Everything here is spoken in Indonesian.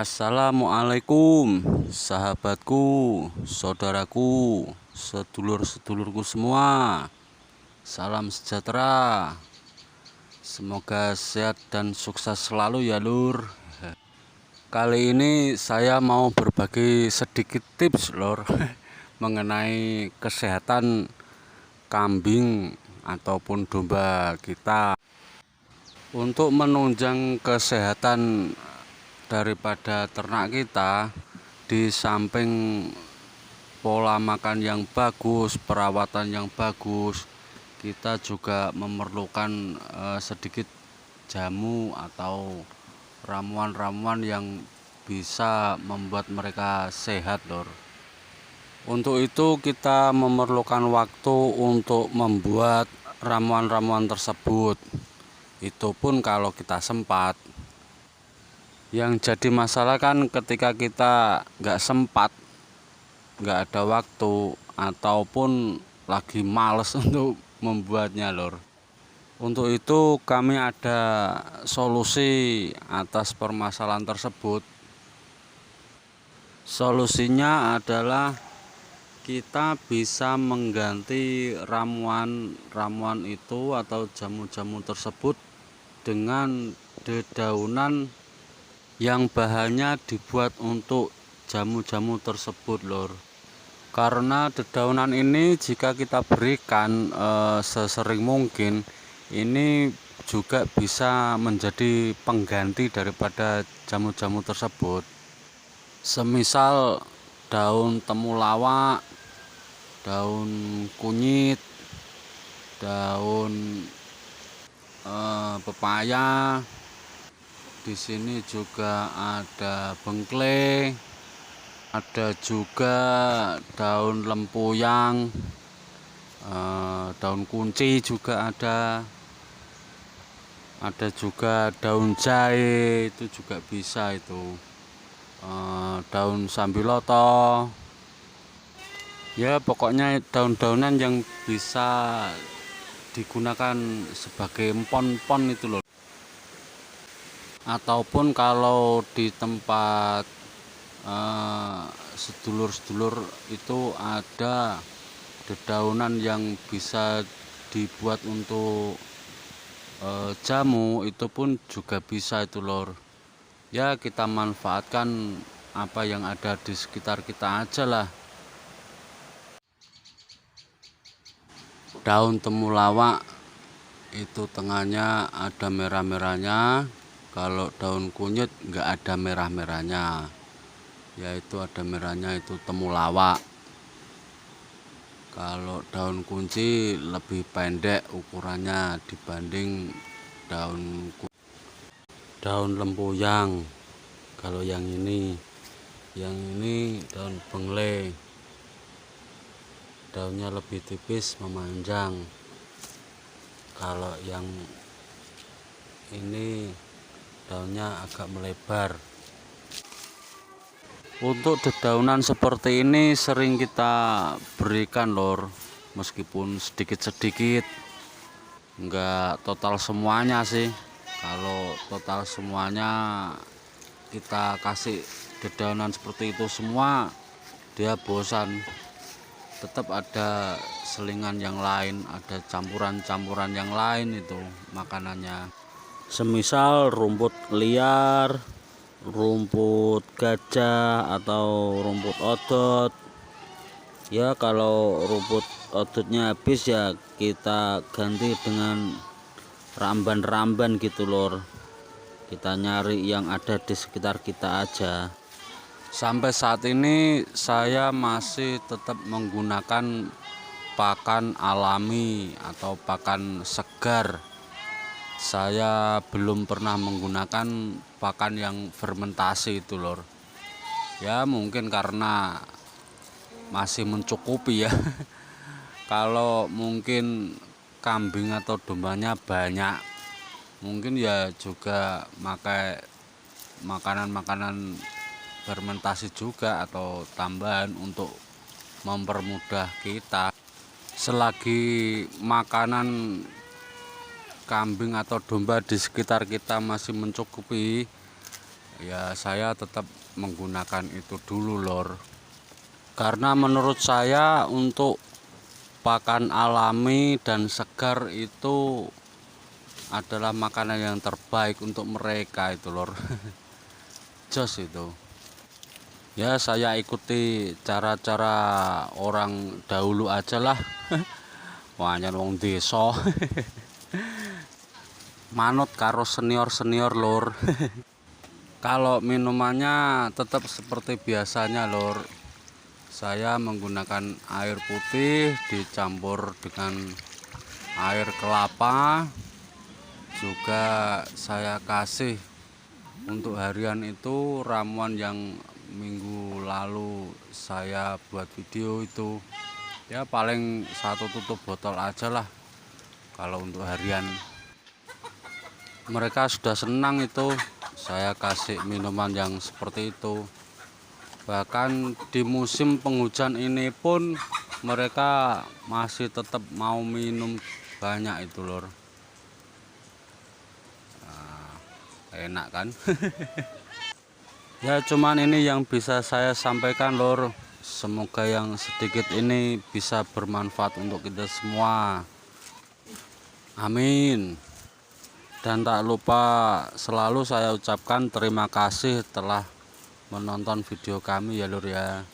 Assalamualaikum sahabatku, saudaraku, sedulur-sedulurku semua. Salam sejahtera. Semoga sehat dan sukses selalu ya lur. Kali ini saya mau berbagi sedikit tips lur mengenai kesehatan kambing ataupun domba kita. Untuk menunjang kesehatan daripada ternak kita, di samping pola makan yang bagus, perawatan yang bagus, kita juga memerlukan sedikit jamu atau ramuan-ramuan yang bisa membuat mereka sehat lor. Untuk itu kita memerlukan waktu untuk membuat ramuan-ramuan tersebut. Itu pun kalau kita sempat. Yang jadi masalah kan ketika kita nggak sempat, nggak ada waktu, ataupun lagi males untuk membuatnya lor. Untuk itu kami ada solusi atas permasalahan tersebut. Solusinya adalah kita bisa mengganti ramuan itu atau jamu-jamu tersebut dengan dedaunan yang bahannya dibuat untuk jamu-jamu tersebut lor. Karena dedaunan ini jika kita berikan sesering mungkin, ini juga bisa menjadi pengganti daripada jamu-jamu tersebut. Semisal daun temulawak, daun kunyit, daun pepaya. Di sini juga ada bengkleng, ada juga daun lempuyang, daun kunci juga ada juga daun jahe, itu juga bisa itu, daun sambiloto. Ya pokoknya daun-daunan yang bisa digunakan sebagai empon-empon itu loh. Ataupun kalau di tempat sedulur-sedulur itu ada dedaunan yang bisa dibuat untuk jamu, itu pun juga bisa itu lor. Ya kita manfaatkan apa yang ada di sekitar kita aja lah. Daun temulawak itu tengahnya ada merah-merahnya. Kalau daun kunyit enggak ada merah-merahnya, yaitu ada merahnya, itu temulawak. Kalau daun kunci lebih pendek ukurannya dibanding daun lempuyang. Kalau yang ini daun bengleng, daunnya lebih tipis memanjang. Kalau yang ini daunnya agak melebar. Untuk dedaunan seperti ini sering kita berikan lor, meskipun sedikit-sedikit, enggak total semuanya sih. Kalau total semuanya kita kasih dedaunan seperti itu semua, dia bosan. Tetap ada selingan yang lain, ada campuran-campuran yang lain itu makanannya. Semisal rumput liar, rumput gajah, atau rumput odot. Ya kalau rumput odotnya habis ya kita ganti dengan ramban-ramban gitu lor. Kita nyari yang ada di sekitar kita aja. Sampai saat ini saya masih tetap menggunakan pakan alami atau pakan segar. Saya belum pernah menggunakan pakan yang fermentasi itu lor. Ya mungkin karena masih mencukupi ya. Kalau mungkin kambing atau dombanya banyak, mungkin ya juga pakai makanan-makanan fermentasi juga atau tambahan untuk mempermudah kita. Selagi makanan kambing atau domba di sekitar kita masih mencukupi, ya saya tetap menggunakan itu dulu lor, karena menurut saya untuk pakan alami dan segar itu adalah makanan yang terbaik untuk mereka itu lor. Jos itu ya, saya ikuti cara-cara orang dahulu aja lah. Wanya wong desa. Manut karo senior-senior lor. Kalau minumannya tetap seperti biasanya lor, saya menggunakan air putih dicampur dengan air kelapa, juga saya kasih untuk harian itu ramuan yang minggu lalu saya buat video itu, ya paling 1 tutup botol aja lah. Kalau untuk harian mereka sudah senang itu saya kasih minuman yang seperti itu. Bahkan di musim penghujan ini pun mereka masih tetap mau minum banyak itu lor. Nah, enak kan. Ya cuman ini yang bisa saya sampaikan lor, semoga yang sedikit ini bisa bermanfaat untuk kita semua, amin. Dan tak lupa selalu saya ucapkan terima kasih telah menonton video kami ya lur ya.